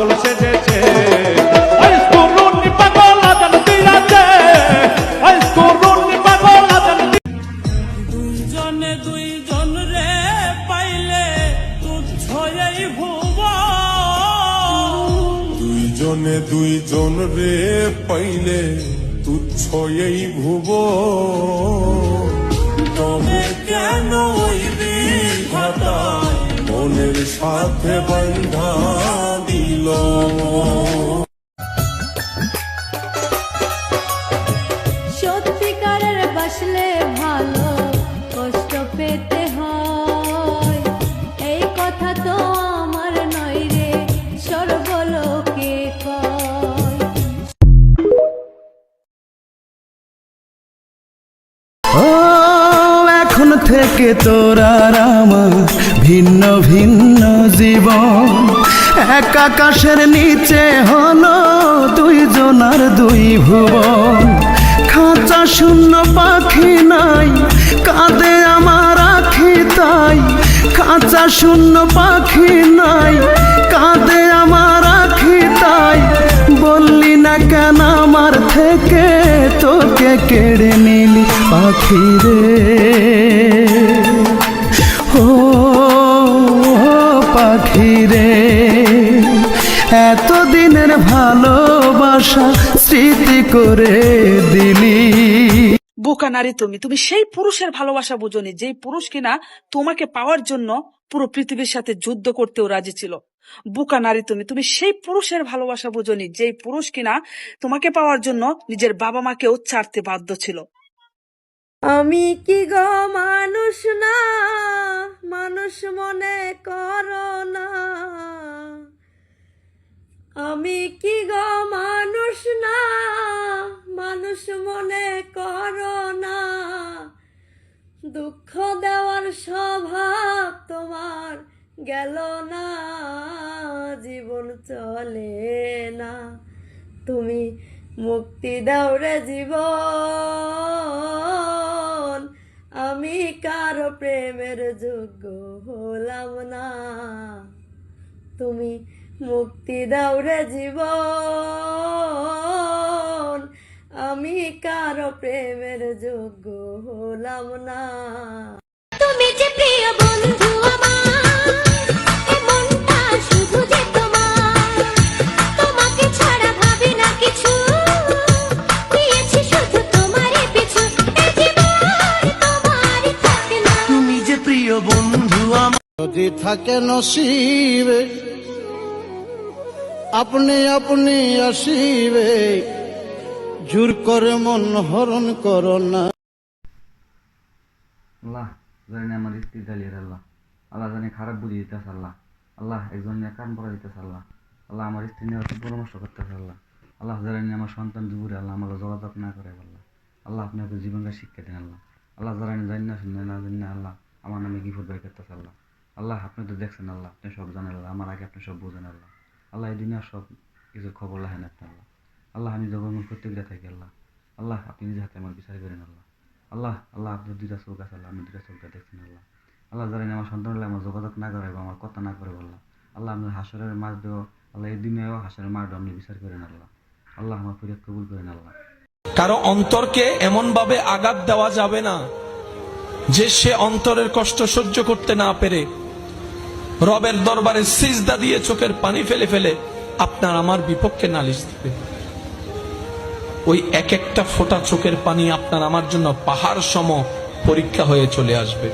পাগল সেজেছে। আইস তরুণী পাগল আজান দিয়াছে, আইস তরুণী পাগল আজান। দুইজনে দুইজন রে পাইলে তুচ্ছ এই ভুবন, দুইজনে দুইজন রে পাইলে তুচ্ছ এই ভুবন। তবে কেন ওই বিধাতায় মনের সাথে বান্ধা দিল। সত্যিকারের বাসলে ভালো কষ্ট পেতে হয়, এই কথা তো আমার নয় রে সর্বলোকে কয়। ও এখন থেকে তোর আর আমার ভিন্ন ভিন্ন জীবন, এক আকাশের নিচে হলো দুইজনার দুই ভুবন। খাঁচা শূন্য পাখি নাই, কাঁদে আমার আখি তাই। খাঁচা শূন্য পাখি নাই, কাঁদে আমার আখি তাই। বললি না কেন আমার থেকে তোকে কেড়ে নিলি পাখি রে। ও পাখি রে, এতদিনের ভালোবাসা স্মৃতি করে দিলি। বোকা নারী তুমি, তুমি সেই পুরুষের ভালোবাসা বুঝোনি যেই পুরুষ কিনা তোমাকে পাওয়ার জন্য পুরো পৃথিবীর সাথে যুদ্ধ করতেও রাজি ছিল। বোকা নারী তুমি, তুমি সেই পুরুষের ভালোবাসা বুঝোনি যেই পুরুষ কিনা তোমাকে পাওয়ার জন্য নিজের বাবা মাকেও ছাড়তে বাধ্য ছিল। আমি কি গো মানুষ না, মানুষ মনে করো না। আমি কি গো মানুষ না, মানুষ মনে করো না। দুঃখ দেওয়ার স্বভাব তোমার গেল না, জীবন চলে না। তুমি মুক্তি দাও রে জীবন, আমি কারো প্রেমের যোগ্য হলাম না। তুমি মুক্তি দাও রে জীবন, আমি কারো প্রেমের যোগ্য হলাম না। তুমি যে প্রিয় বন্ধু আমার, এ মনটা শুধু যে তোমার। তোমাকে ছাড়া ভাবি না কিছু, দিয়েছি শুধু তোমারই পিছু। এ জীবন তোমারই থাকে না। তুমি যে প্রিয় বন্ধু আমার, যদি থাকে নসিবে আপনি আপনি আসিবে। জোর করে মন হরণ করো না। আল্লাহ জানি আমার স্ত্রী জ্বালিয়ে আল্লাহ, আল্লাহ জানি খারাপ বুঝিয়ে দিতেছে আল্লাহ। আল্লাহ একজন নিয়ে কান পড়া দিতেছে আল্লাহ। আল্লাহ আমার স্ত্রী নিয়ে পরামর্শ করতেছে আল্লাহ। আল্লাহ জানি আমার সন্তান যুবরে আল্লাহ আমার যোগাযোগ না করে আল্লাহ। আল্লাহ আপনি আপনার জীবনকে শিক্ষা দেন আল্লাহ। আল্লাহ জানি জানি না শুনে না জানি না আল্লাহ আমার নামে বিপদ বের করতেছে আল্লাহ। আল্লাহ আপনি তো দেখছেন আল্লাহ, আপনি সব জানেন আল্লাহ, আমার আগে আপনি সব বোঝেন আল্লাহ। আল্লাহ এই দুনিয়ার সব কিছু খবর লাহেন আপনি আল্লাহ। আল্লাহ আমি যখন প্রত্যেকটা থাকি আল্লাহ, আল্লাহ আপনি নিজে হাতে আমার বিচার করেন আল্লাহ। আল্লাহ আল্লাহ আপনার দুইটা চোখ আছে আল্লাহ, আমি দুইটা চোখটা দেখছেন আল্লাহ। আল্লাহ জানেন আমার সন্তান আমার যোগাযোগ না করে বা আমার কথা না করে আল্লাহ। আল্লাহ আপনার হাসরের মার দেও আল্লাহ, এই দুনিয়াও হাসরের মার দেও আপনি বিচার করেন আল্লাহ। আল্লাহ আমার ফরিয়াদ কবুল করেন আল্লাহ। কারো অন্তরকে এমন ভাবে আঘাত দেওয়া যাবে না যে সে অন্তরের কষ্ট সহ্য করতে না পেরে রবের দরবারে সিজদা দিয়ে চোখের পানি ফেলে ফেলে আপনার আমার বিপক্ষে নালিশ দিবে। ওই এক একটা ফোঁটা চোখের পানি আপনার আমার জন্য পাহাড় সম পরীক্ষা হয়ে চলে আসবে।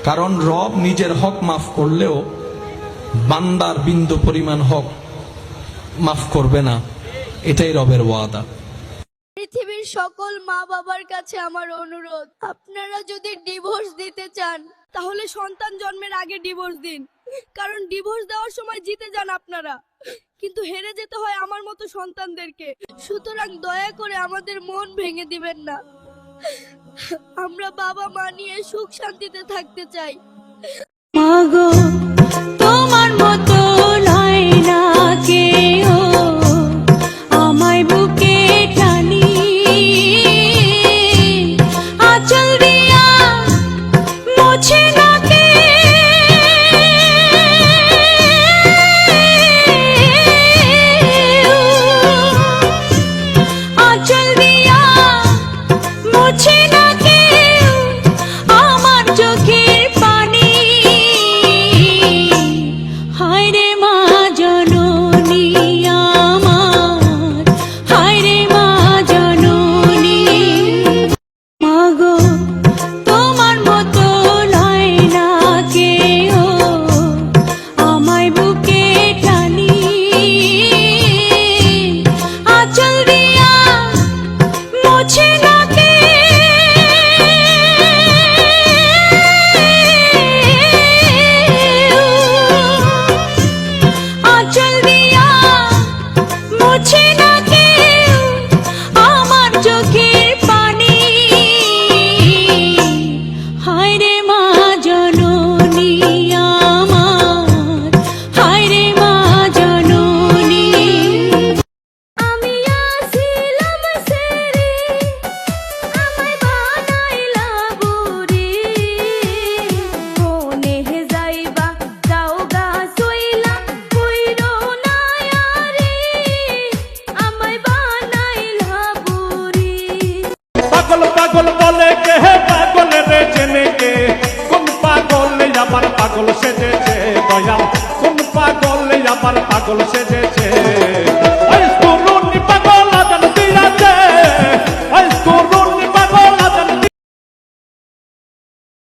কারণ রব নিজের হক মাফ করলেও বান্দার বিন্দু পরিমাণ হক মাফ করবে না, এটাই রবের ওয়াদা। পৃথিবীর সকল মা বাবার কাছে আমার অনুরোধ, আপনারা যদি ডিভোর্স দিতে চান তাহলে সন্তান জন্মের আগে ডিভোর্স দিন। কারণ ডিভোর্স দেওয়ার সময় জিতে যান আপনারা, কিন্তু হেরে যেতে হয় আমার মতো সন্তানদেরকে। সুতরাং দয়া করে আমাদের মন ভেঙে দিবেন না। আমরা বাবা মা নিয়ে সুখ শান্তিতে থাকতে চাই। মাগো তোমার মতো নয় না কেউ, আমায় বুকে টানি আঁচল দিয়া মোছে না কে। মুছে না কেউ আমার চোখের পানি। হায় রে মা জননী আমার, হায় রে মা জননী। আমি আসিলাম সেরে আমায় বানাইলা বুড়ি, কোনে যাইবা যাও গা সইলা কইরো না আরে আমায় বানাইলা বুড়ি। পাগল পাগল বলে কে পাগল রে চেনে কে, কোন পাগল আবার পাগল সেজেছে দয়াল, কোন পাগল আবার পাগল